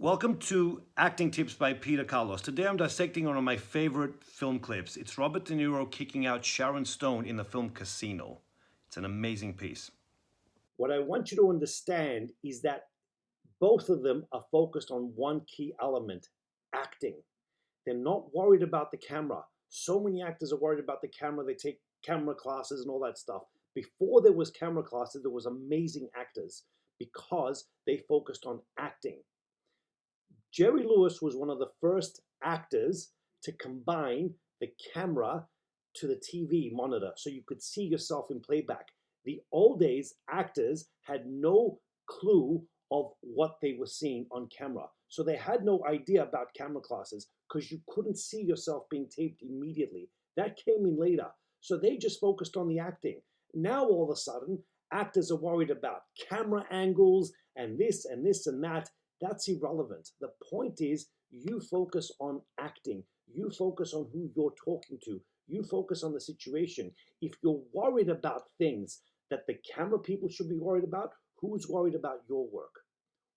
Welcome to Acting Tips by Peter Carlos. Today I'm dissecting one of my favorite film clips. It's Robert De Niro kicking out Sharon Stone in the film Casino. It's an amazing piece. What I want you to understand is that both of them are focused on one key element, acting. They're not worried about the camera. So many actors are worried about the camera. They take camera classes and all that stuff. Before there was camera classes, there was amazing actors because they focused on acting. Jerry Lewis was one of the first actors to combine the camera to the TV monitor so you could see yourself in playback. The old days, actors had no clue of what they were seeing on camera. So they had no idea about camera classes because you couldn't see yourself being taped immediately. That came in later. So they just focused on the acting. Now all of a sudden, actors are worried about camera angles and this and this and that. That's irrelevant. The point is you focus on acting. You focus on who you're talking to. You focus on the situation. If you're worried about things that the camera people should be worried about, who's worried about your work?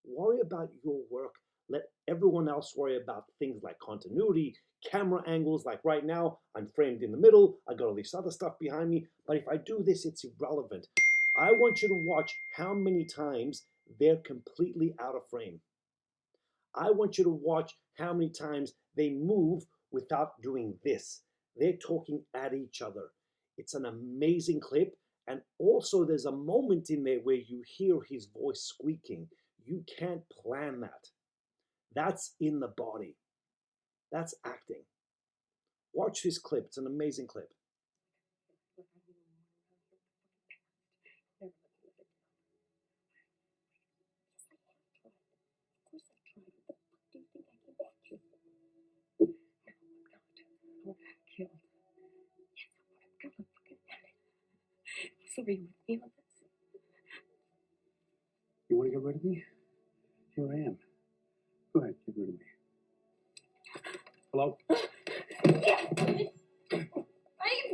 Worry about your work. Let everyone else worry about things like continuity, camera angles. Like right now, I'm framed in the middle. I got all this other stuff behind me. But if I do this, it's irrelevant. I want you to watch how many times they're completely out of frame. I want you to watch how many times they move without doing this. They're talking at each other. It's an amazing clip. And also there's a moment in there where you hear his voice squeaking. You can't plan that. That's in the body. That's acting. Watch this clip. It's an amazing clip. So are you with me on this? You want to get rid of me? Here I am. Go ahead, get rid of me. Hello? I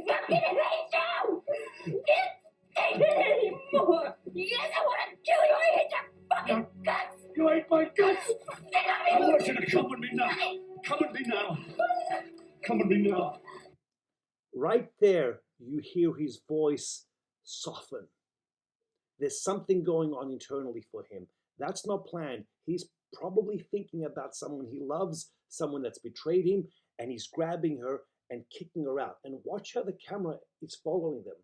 fucking hate you! Can't take it anymore! Yes, I want to kill you! I hate your fucking guts! You ate my guts! I want you to come with me now! Come with me now! Come with me now! Right there, you hear his voice soften. There's something going on internally for him. That's not planned. He's probably thinking about someone he loves, someone that's betrayed him, and he's grabbing her and kicking her out. And watch how the camera is following them.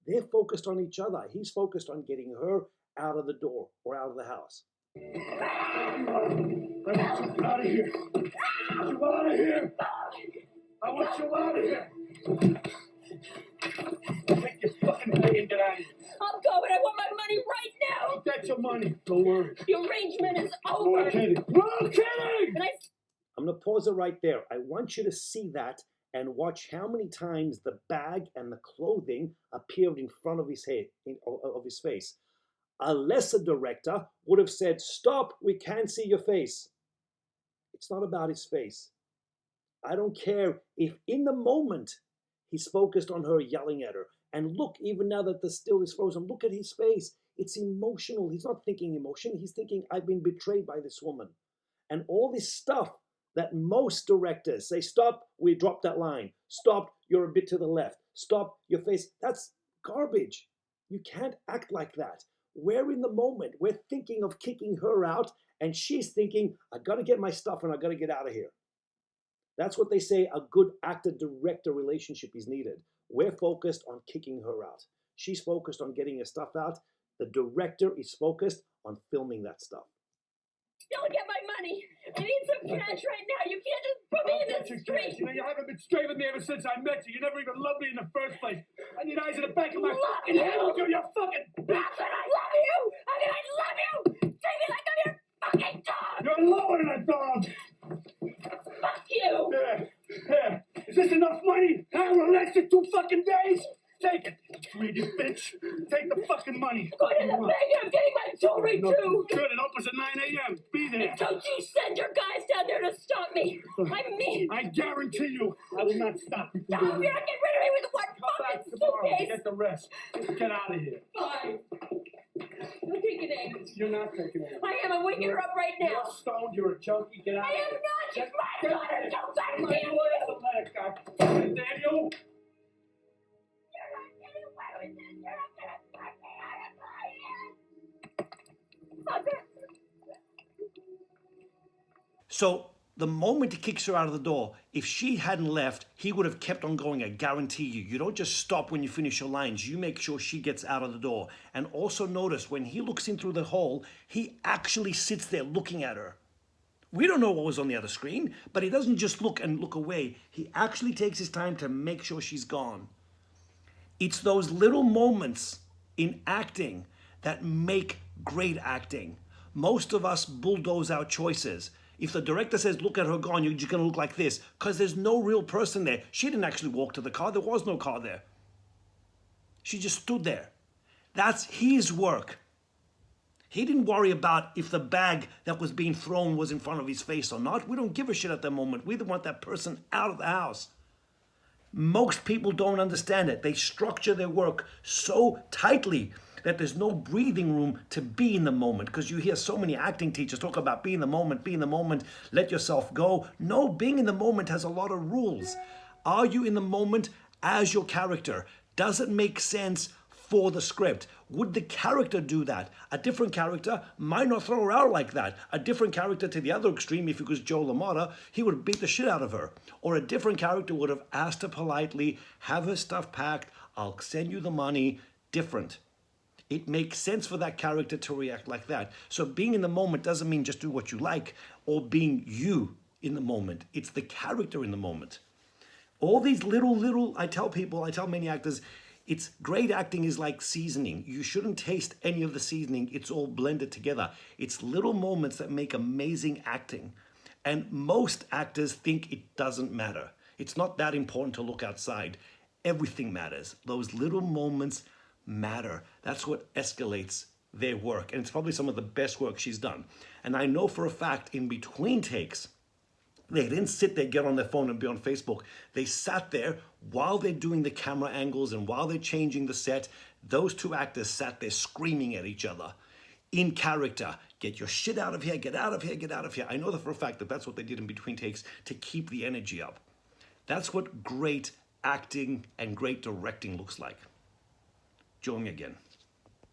They're focused on each other. He's focused on getting her out of the door or out of the house. I want you out of here! I want you out of here! I want you out of here! Take your fucking thing and get out of here. I'm going! I want my money right now! I'll get your money. Don't worry. The arrangement is over! No kidding. No kidding! And I'm going to pause it right there. I want you to see that and watch how many times the bag and the clothing appeared in front of his head, of his face. A lesser director would have said, "Stop, we can't see your face." It's not about his face. I don't care if in the moment he's focused on her yelling at her. And look, even now that the still is frozen, look at his face. It's emotional. He's not thinking emotion. He's thinking, I've been betrayed by this woman. And all this stuff that most directors say, stop, we dropped that line. Stop, you're a bit to the left. Stop, your face. That's garbage. You can't act like that. We're in the moment. We're thinking of kicking her out, and she's thinking, I got to get my stuff and I got to get out of here. That's what they say a good actor-director relationship is needed. We're focused on kicking her out. She's focused on getting her stuff out. The director is focused on filming that stuff. don't get my money! I need some cash right now! You can't just put me in the street! You know, you haven't been straight with me ever since I met you. You never even loved me in the first place. I need eyes in the back of my Love fucking you. head. You're fucking bitch. Bastard, I love you! I mean, I love you! Treat me like I'm your fucking dog! You're lower than a dog. Fuck you! Here. Is this enough money? Huh? Will it last you 2 fucking days? Take it, greedy bitch. Take the fucking money. Go to the bank and I'm getting my jewelry too! Good, it opens at 9 a.m. Be there. Don't you send your guys down there to stop me! I mean, I guarantee you, I will not stop you. no, you're not getting rid of me with one Come back fucking tomorrow. suitcase! Get the rest. Get out of here. Fine. Don't take it in. You're not taking it. I am. I'm waking her up right now. You're stoned. You're a junkie. Get out I of am here. not. She's my daughter. Don't goddamn My you. daughter's a leg, God damn you. You're not getting away with this. You're not gonna fuck me out of my hands. Mother. So the moment he kicks her out of the door, if she hadn't left, he would have kept on going. I guarantee you. You don't just stop when you finish your lines. You make sure she gets out of the door. And also notice when he looks in through the hole, he actually sits there looking at her. We don't know what was on the other screen, but he doesn't just look and look away. He actually takes his time to make sure she's gone. It's those little moments in acting that make great acting. Most of us bulldoze our choices. If the director says, look at her gone, you're just going to look like this, because there's no real person there. She didn't actually walk to the car. There was no car there. She just stood there. That's his work. He didn't worry about if the bag that was being thrown was in front of his face or not. We don't give a shit at that moment. We want that person out of the house. Most people don't understand it. They structure their work so tightly that there's no breathing room to be in the moment, because you hear so many acting teachers talk about be in the moment, let yourself go. No, being in the moment has a lot of rules. Are you in the moment as your character? Does it make sense for the script? Would the character do that? A different character might not throw her out like that. A different character to the other extreme, if it was Joe LaMotta, he would have beat the shit out of her. Or a different character would have asked her politely, have her stuff packed, I'll send you the money. Different. It makes sense for that character to react like that. So being in the moment doesn't mean just do what you like or being you in the moment. It's the character in the moment. All these little, I tell many actors, it's great acting is like seasoning. You shouldn't taste any of the seasoning. It's all blended together. It's little moments that make amazing acting. And most actors think it doesn't matter. It's not that important to look outside. Everything matters. Those little moments matter. That's what escalates their work. And it's probably some of the best work she's done. And I know for a fact in between takes, they didn't sit there, get on their phone and be on Facebook. They sat there while they're doing the camera angles and while they're changing the set. Those two actors sat there screaming at each other in character. Get your shit out of here, get out of here, get out of here. I know that for a fact that that's what they did in between takes to keep the energy up. That's what great acting and great directing looks like. Join me again.